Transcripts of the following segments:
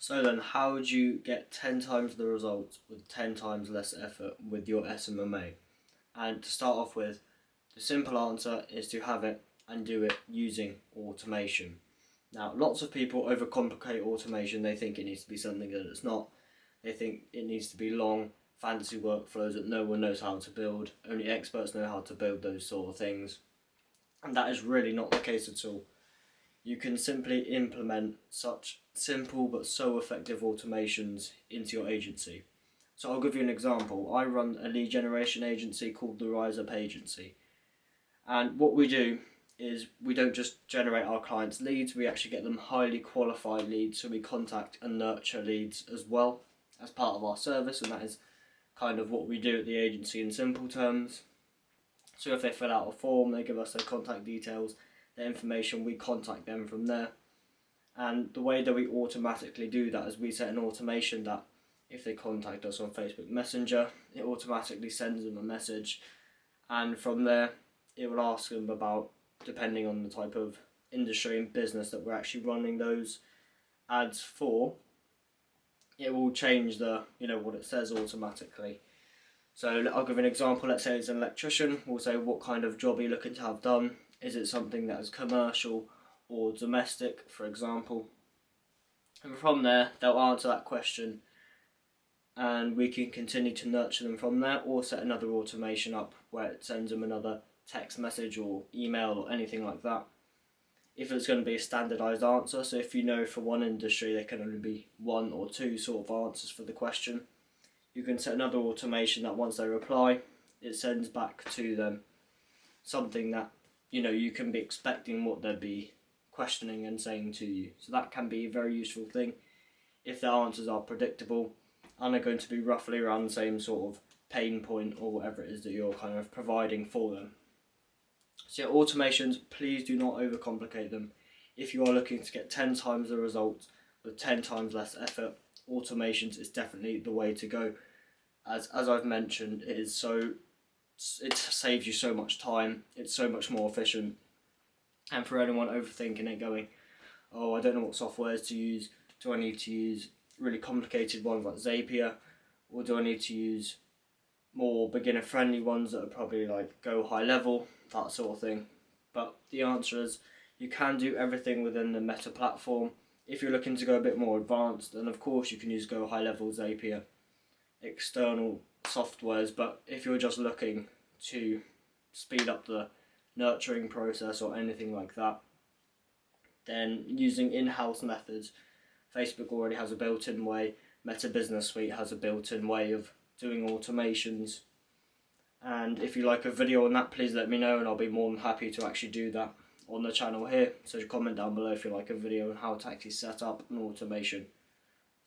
So then, how would you get 10 times the results with 10 times less effort with your SMMA? And to start off with, the simple answer is to have it and do it using automation. Now, lots of people overcomplicate automation. They think it needs to be something that it's not. They think it needs to be long, fancy workflows that no one knows how to build. Only experts know how to build those sort of things. And that is really not the case at all. You can simply implement such simple but so effective automations into your agency. So I'll give you an example. I run a lead generation agency called the Rise Up Agency. And what we do is we don't just generate our clients' leads, we actually get them highly qualified leads, so we contact and nurture leads as well as part of our service, and that is kind of what we do at the agency in simple terms. So if they fill out a form, they give us their contact details, their information, we contact them from there. And the way that we automatically do that is we set an automation that if they contact us on Facebook Messenger, it automatically sends them a message, and from there it will ask them about, depending on the type of industry and business that we're actually running those ads for, it will change the, what it says automatically. So I'll give an example. Let's say it's an electrician. We'll say, what kind of job are you looking to have done? Is it something that is commercial or domestic, for example? And from there, they'll answer that question, and we can continue to nurture them from there, or set another automation up where it sends them another text message or email or anything like that. If it's going to be a standardised answer, so if you know for one industry there can only be one or two sort of answers for the question, you can set another automation that once they reply, it sends back to them something that you can be expecting what they'd be questioning and saying to you. So that can be a very useful thing if their answers are predictable and are going to be roughly around the same sort of pain point or whatever it is that you're kind of providing for them. So yeah, automations, please do not overcomplicate them. If you are looking to get 10 times the results with 10 times less effort, automations is definitely the way to go. As I've mentioned, it saves you so much time, it's so much more efficient. And for anyone overthinking it, going, oh, I don't know what softwares to use, do I need to use really complicated ones like Zapier, or do I need to use more beginner friendly ones that are probably like go high level, that sort of thing? But the answer is you can do everything within the Meta platform. If you're looking to go a bit more advanced, then of course you can use go high level Zapier, external softwares. But if you're just looking to speed up the nurturing process or anything like that, then using in-house methods, Facebook already has a built-in way, Meta Business Suite has a built-in way of doing automations. And if you like a video on that, please let me know and I'll be more than happy to actually do that on the channel here. So comment down below if you like a video on how to actually set up an automation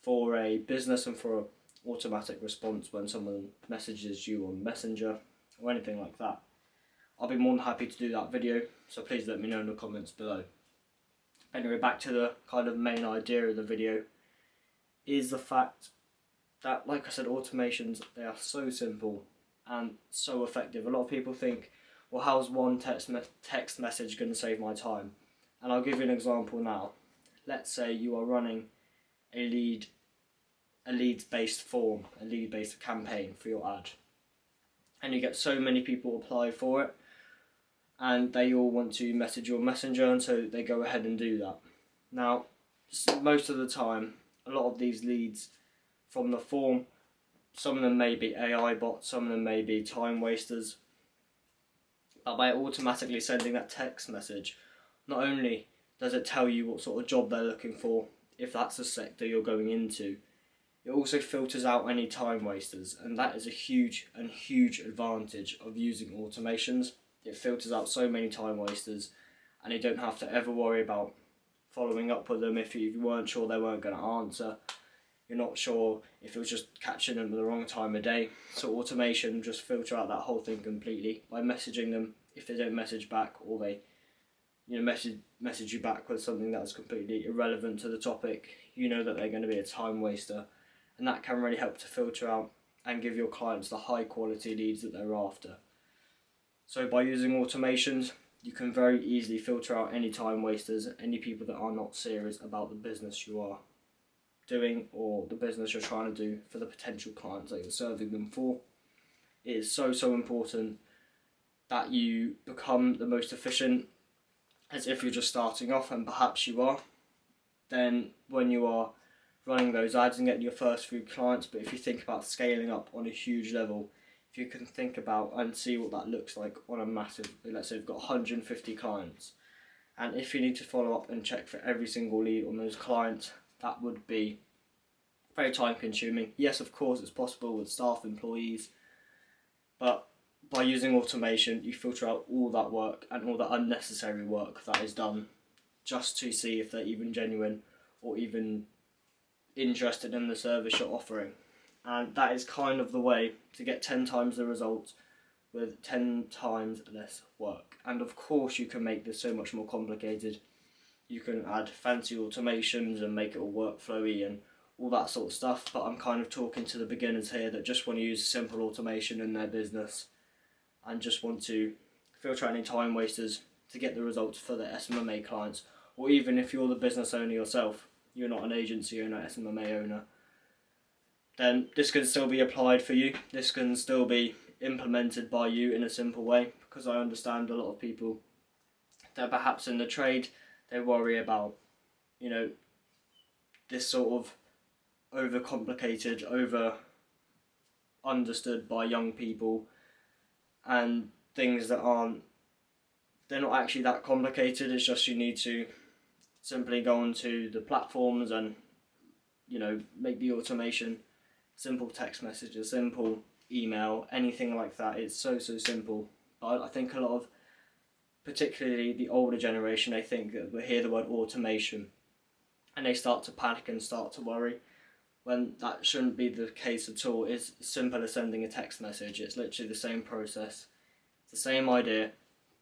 for a business and for an automatic response when someone messages you on Messenger or anything like that. I'll be more than happy to do that video, so please let me know in the comments below. Anyway, back to the kind of main idea of the video, is the fact that, like I said, automations, they are so simple and so effective. A lot of people think, well, how's one text message going to save my time? And I'll give you an example now. Let's say you are running a leads-based form, a lead-based campaign for your ad, and you get so many people apply for it, and they all want to message your messenger, and so they go ahead and do that. Now, most of the time, a lot of these leads from the form, some of them may be AI bots, some of them may be time wasters. But by automatically sending that text message, not only does it tell you what sort of job they're looking for, if that's the sector you're going into, it also filters out any time wasters, and that is a huge advantage of using automations. It filters out so many time wasters, and you don't have to ever worry about following up with them if you weren't sure they weren't going to answer. You're not sure if it was just catching them at the wrong time of day. So automation just filter out that whole thing completely by messaging them. If they don't message back, or they message you back with something that's completely irrelevant to the topic, you know that they're going to be a time waster, and that can really help to filter out and give your clients the high quality leads that they're after. So by using automations, you can very easily filter out any time wasters, any people that are not serious about the business you are doing or the business you're trying to do for the potential clients that you're serving them for. It is so important that you become the most efficient, as if you're just starting off, and perhaps you are. Then when you are running those ads and getting your first few clients, but if you think about scaling up on a huge level, if you can think about and see what that looks like on a massive, let's say you've got 150 clients, and if you need to follow up and check for every single lead on those clients, that would be very time consuming. Yes, of course it's possible with staff, employees, but by using automation you filter out all that work and all that unnecessary work that is done just to see if they're even genuine or even interested in the service you're offering. And that is kind of the way to get 10 times the results with 10 times less work. And of course you can make this so much more complicated. You can add fancy automations and make it all workflowy and all that sort of stuff, but I'm kind of talking to the beginners here that just want to use simple automation in their business and just want to filter out any time wasters to get the results for their SMMA clients. Or even if you're the business owner yourself, you're not an agency owner, SMMA owner, then this can still be applied for you. This can still be implemented by you in a simple way, because I understand a lot of people that perhaps in the trade they worry about, this sort of overcomplicated, over understood by young people, and things that they're not actually that complicated. It's just you need to simply go onto the platforms and make the automation simple. Text messages, simple email, anything like that. It's so simple. But I think a lot of, particularly the older generation, they think that we hear the word automation and they start to panic and start to worry, when that shouldn't be the case at all. It's simple as sending a text message. It's literally the same process, it's the same idea.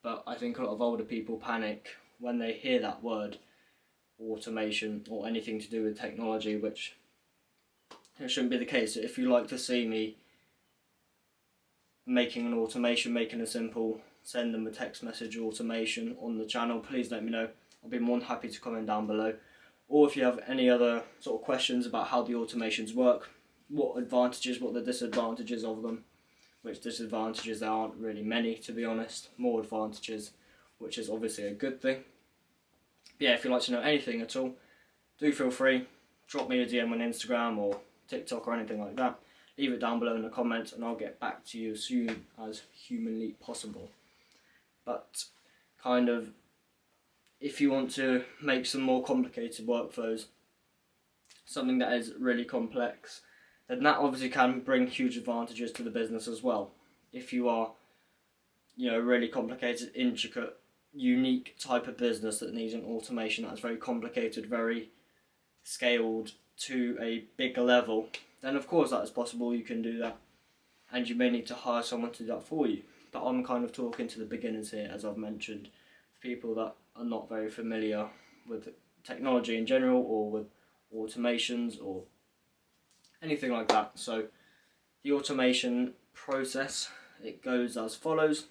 But I think a lot of older people panic when they hear that word automation or anything to do with technology, which it shouldn't be the case. If you like to see me making an automation, making a simple send them a text message automation on the channel, please let me know. I'll be more than happy to comment down below. Or if you have any other sort of questions about how the automations work, what advantages, what the disadvantages of them, which disadvantages there aren't really many, to be honest, more advantages, which is obviously a good thing. But yeah, if you'd like to know anything at all, do feel free, drop me a DM on Instagram or TikTok or anything like that. Leave it down below in the comments and I'll get back to you as soon as humanly possible. But kind of, if you want to make some more complicated workflows, something that is really complex, then that obviously can bring huge advantages to the business as well. If you are, really complicated, intricate, unique type of business that needs an automation that's very complicated, very scaled to a bigger level, then of course that is possible. You can do that, and you may need to hire someone to do that for you. But I'm kind of talking to the beginners here, as I've mentioned, people that are not very familiar with technology in general or with automations or anything like that. So the automation process, it goes as follows.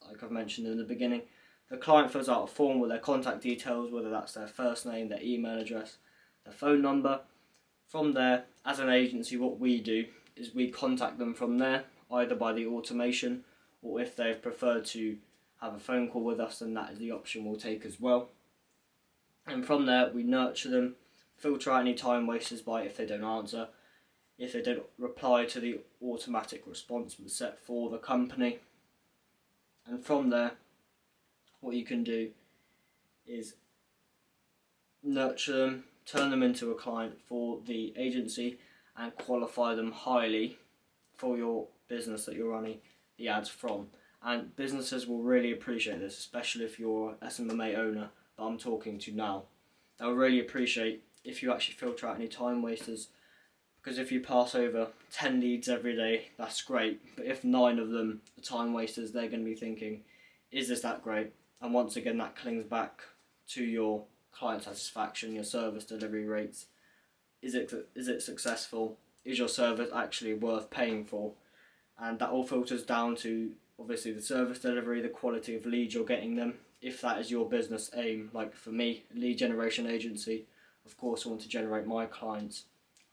Like I've mentioned in the beginning, the client fills out a form with their contact details, whether that's their first name, their email address, their phone number. From there, as an agency, what we do is we contact them from there, either by the automation, or if they've preferred to have a phone call with us, then that is the option we'll take as well. And from there, we nurture them, filter out any time wasters by if they don't answer, if they don't reply to the automatic response set for the company. And from there, what you can do is nurture them, turn them into a client for the agency, and qualify them highly for your business that you're running the ads from. And businesses will really appreciate this, especially if you're an SMMA owner that I'm talking to now. They'll really appreciate if you actually filter out any time wasters, because if you pass over 10 leads every day, that's great, but if 9 of them are time wasters, they're going to be thinking, is this that great? And once again, that clings back to your client satisfaction, your service delivery rates. Is it successful? Is your service actually worth paying for? And that all filters down to obviously the service delivery, the quality of leads you're getting them. If that is your business aim, like for me, lead generation agency, Of course, I want to generate my clients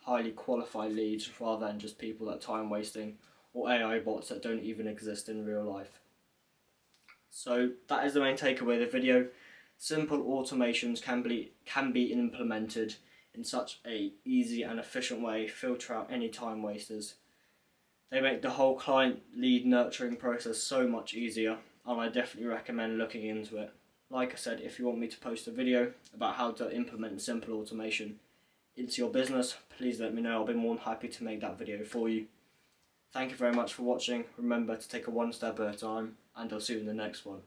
highly qualified leads rather than just people that are time wasting or AI bots that don't even exist in real life. So that is the main takeaway of the video. Simple automations can be implemented in such a easy and efficient way, filter out any time wasters. They make the whole client lead nurturing process so much easier, and I definitely recommend looking into it. Like I said, if you want me to post a video about how to implement simple automation into your business, please let me know. I'll be more than happy to make that video for you. Thank you very much for watching. Remember to take it one step at a time, and I'll see you in the next one.